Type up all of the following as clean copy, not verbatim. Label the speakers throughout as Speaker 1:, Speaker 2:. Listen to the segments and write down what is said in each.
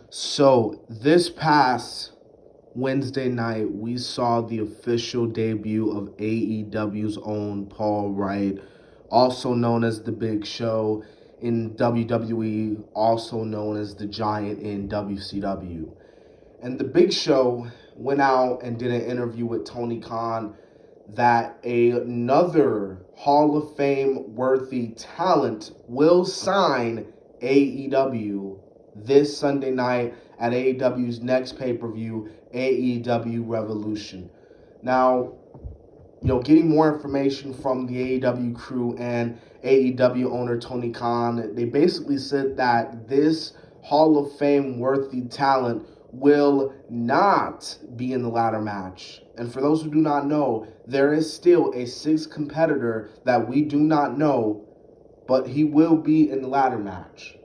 Speaker 1: So this past Wednesday night, we saw the official debut of AEW's own Paul Wright, also known as The Big Show in WWE, also known as The Giant in WCW. And The Big Show went out and did an interview with Tony Khan that another Hall of Fame worthy talent will sign AEW this Sunday night at AEW's next pay-per-view, AEW Revolution. Now, getting more information from the AEW crew and AEW owner Tony Khan, they basically said that this Hall of Fame worthy talent will not be in the ladder match. And for those who do not know, there is still a sixth competitor that we do not know, but he will be in the ladder match.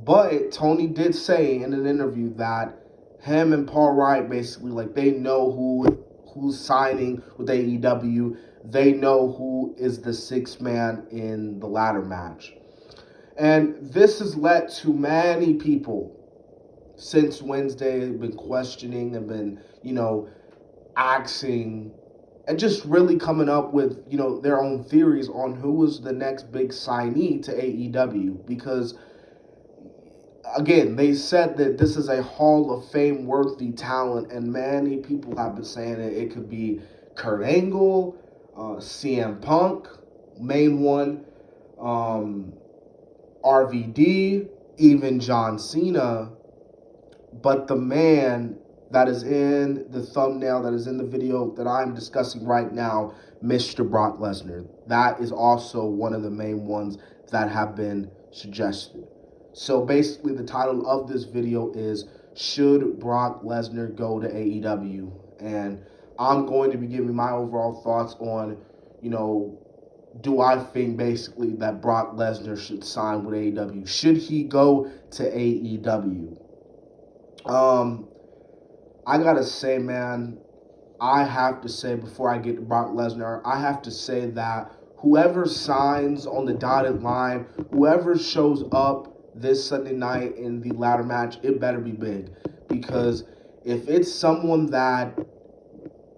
Speaker 1: But Tony did say in an interview that him and Paul Wright basically they know who's signing with AEW. They know who is the sixth man in the ladder match. And this has led to many people since Wednesday been questioning and been, asking and just really coming up with, their own theories on who was the next big signee to AEW. Because, again, they said that this is a Hall of Fame worthy talent, and many people have been saying it could be Kurt Angle, CM Punk, main one, RVD, even John Cena. But the man that is in the thumbnail, that is in the video that I'm discussing right now, Mr. Brock Lesnar, that is also one of the main ones that have been suggested. So basically the title of this video is, should Brock Lesnar go to AEW? And I'm going to be giving my overall thoughts on, do I think basically that Brock Lesnar should sign with AEW? Should he go to AEW? I gotta say, man, I have to say before I get to Brock Lesnar, I have to say that whoever signs on the dotted line, whoever shows up this Sunday night in the ladder match, it better be big. Because if it's someone that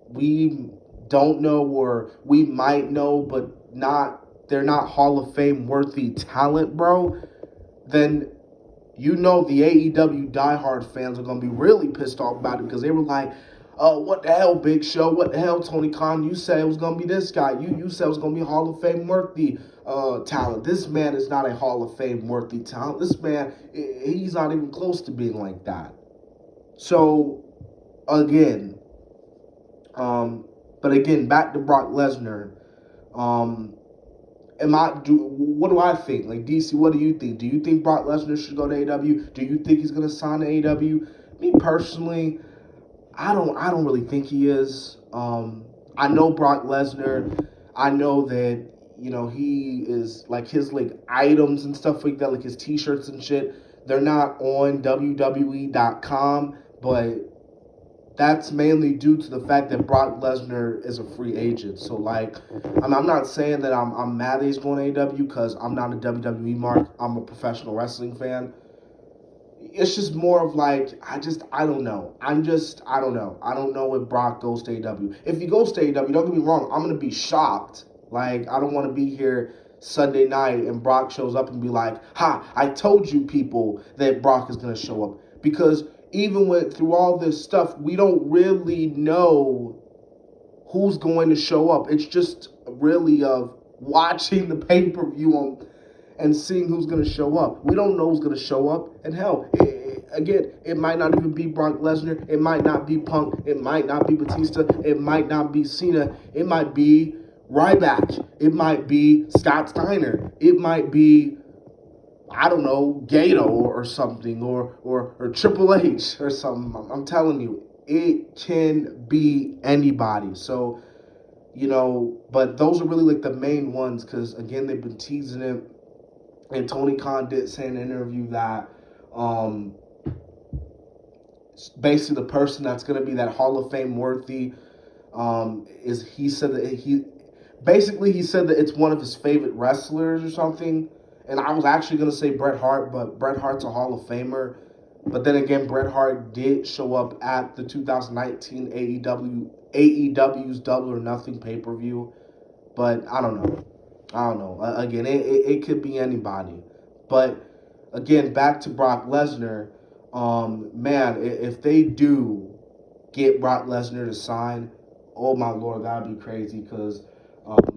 Speaker 1: we don't know or we might know, but they're not Hall of Fame worthy talent, bro, then the AEW diehard fans are going to be really pissed off about it, because they were like, what the hell, Big Show? What the hell, Tony Khan? You said it was going to be this guy. You said it was going to be Hall of Fame worthy talent. This man is not a Hall of Fame worthy talent. This man, he's not even close to being like that. So, again, back to Brock Lesnar. What do I think? Like, DC, what do you think? Do you think Brock Lesnar should go to AEW? Do you think he's gonna sign to AEW? Me personally, I don't really think he is. I know Brock Lesnar. I know that he is his items and stuff like that, like his T-shirts and shit. They're not on WWE.com, but that's mainly due to the fact that Brock Lesnar is a free agent. So, I'm not saying that I'm mad that he's going to AEW, because I'm not a WWE mark. I'm a professional wrestling fan. It's just more of I don't know. I don't know. I don't know if Brock goes to AEW. If he goes to AEW, don't get me wrong, I'm going to be shocked. I don't want to be here Sunday night and Brock shows up and be like, ha, I told you people that Brock is going to show up. Because even through all this stuff, we don't really know who's going to show up. It's just really of watching the pay-per-view and seeing who's going to show up. We don't know who's going to show up. And hell, it might not even be Brock Lesnar. It might not be Punk. It might not be Batista. It might not be Cena. It might be Ryback. It might be Scott Steiner. It might be, I don't know, Gato or something, or Triple H or something. I'm telling you, it can be anybody. So, but those are really the main ones, because, again, they've been teasing it. And Tony Khan did say in an interview that basically the person that's going to be that Hall of Fame worthy he said that it's one of his favorite wrestlers or something. And I was actually going to say Bret Hart, but Bret Hart's a Hall of Famer. But then again, Bret Hart did show up at the 2019 AEW's Double or Nothing pay-per-view. But I don't know. I don't know. Again, it could be anybody. But again, back to Brock Lesnar. Man, if they do get Brock Lesnar to sign, oh my lord, that'd be crazy. Because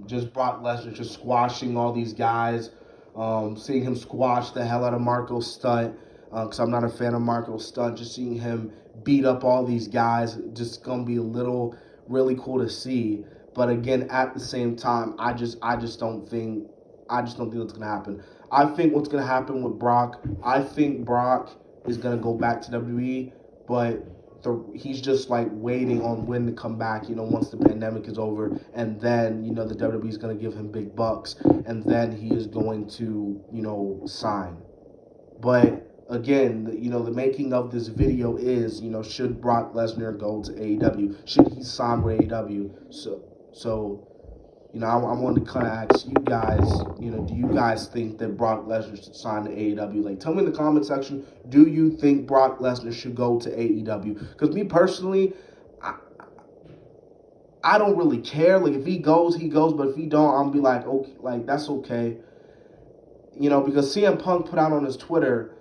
Speaker 1: just Brock Lesnar just squashing all these guys, seeing him squash the hell out of Marco Stunt. Because I'm not a fan of Marco Stunt. Just seeing him beat up all these guys, just gonna be really cool to see. But again, at the same time, I just don't think that's gonna happen. I think what's gonna happen with Brock, I think Brock is gonna go back to WWE, but he's just like waiting on when to come back. Once the pandemic is over, and then the WWE is gonna give him big bucks, and then he is going to sign. But again, the making of this video is, should Brock Lesnar go to AEW? Should he sign with AEW? So, I wanted to kind of ask you guys, do you guys think that Brock Lesnar should sign to AEW? Like, tell me in the comment section, do you think Brock Lesnar should go to AEW? Because me personally, I don't really care. Like, if he goes, he goes. But if he don't, I'll be like, okay, like, that's okay. Because CM Punk put out on his Twitter,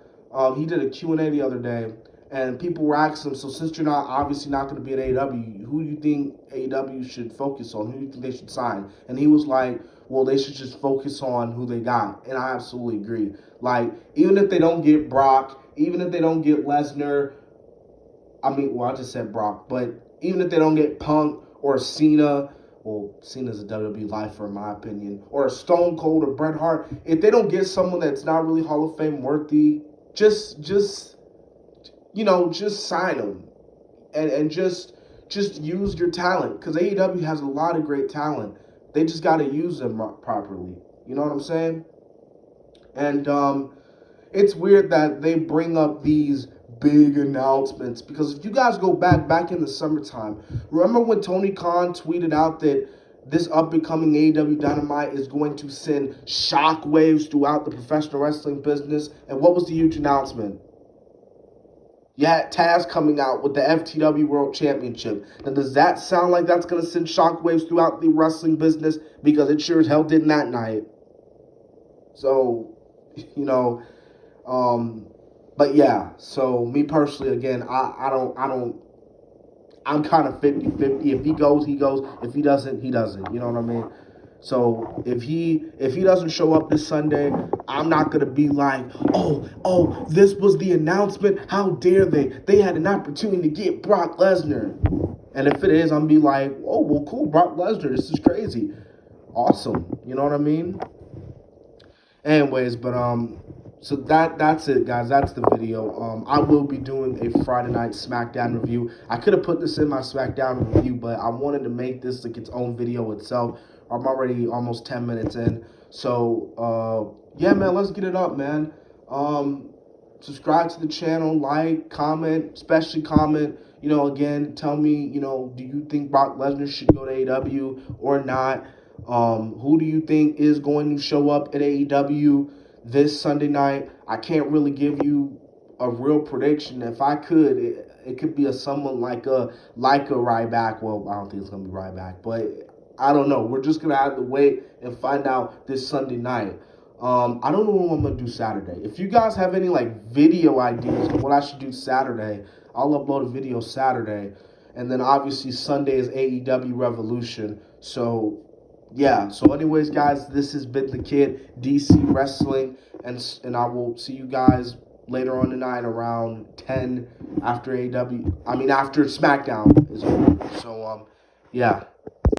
Speaker 1: he did a Q&A the other day, and people were asking him, so since you're obviously not going to be at AEW, who do you think AEW should focus on? Who do you think they should sign? And he was like, well, they should just focus on who they got. And I absolutely agree. Like, even if they don't get Brock, even if they don't get Lesnar, I just said Brock, but even if they don't get Punk or Cena, well, Cena's a WWE lifer in my opinion, or a Stone Cold or Bret Hart, if they don't get someone that's not really Hall of Fame worthy, just sign them and just use your talent, because AEW has a lot of great talent. They just got to use them properly. You know what I'm saying? And it's weird that they bring up these big announcements, because if you guys go back in the summertime, remember when Tony Khan tweeted out that this up-and-coming AEW Dynamite is going to send shockwaves throughout the professional wrestling business? And what was the huge announcement? You had Taz coming out with the FTW World Championship. Now, does that sound like that's going to send shockwaves throughout the wrestling business? Because it sure as hell didn't that night. So, but yeah, so me personally, again, I'm kind of 50-50. If he goes, he goes. If he doesn't, he doesn't. You know what I mean? So if he doesn't show up this Sunday, I'm not gonna be like, oh, this was the announcement. How dare they? They had an opportunity to get Brock Lesnar. And if it is, I'm be like, oh, well, cool, Brock Lesnar. This is crazy, awesome. You know what I mean? Anyways, but so that's it, guys. That's the video. I will be doing a Friday Night SmackDown review. I could have put this in my SmackDown review, but I wanted to make this like its own video itself. I'm already almost 10 minutes in. So, yeah, man, let's get it up, man. Subscribe to the channel, like, comment, especially comment. Again, tell me, do you think Brock Lesnar should go to AEW or not? Who do you think is going to show up at AEW this Sunday night? I can't really give you a real prediction. If I could, it could be someone like a Ryback. Well, I don't think it's gonna be Ryback, but I don't know. We're just gonna have to wait and find out this Sunday night. I don't know what I'm gonna do Saturday. If you guys have any video ideas of what I should do Saturday, I'll upload a video Saturday, and then obviously Sunday is AEW Revolution. So yeah, so anyways, guys, this has been the Kid, DC Wrestling, and I will see you guys later on tonight around 10 after SmackDown is over. So, yeah.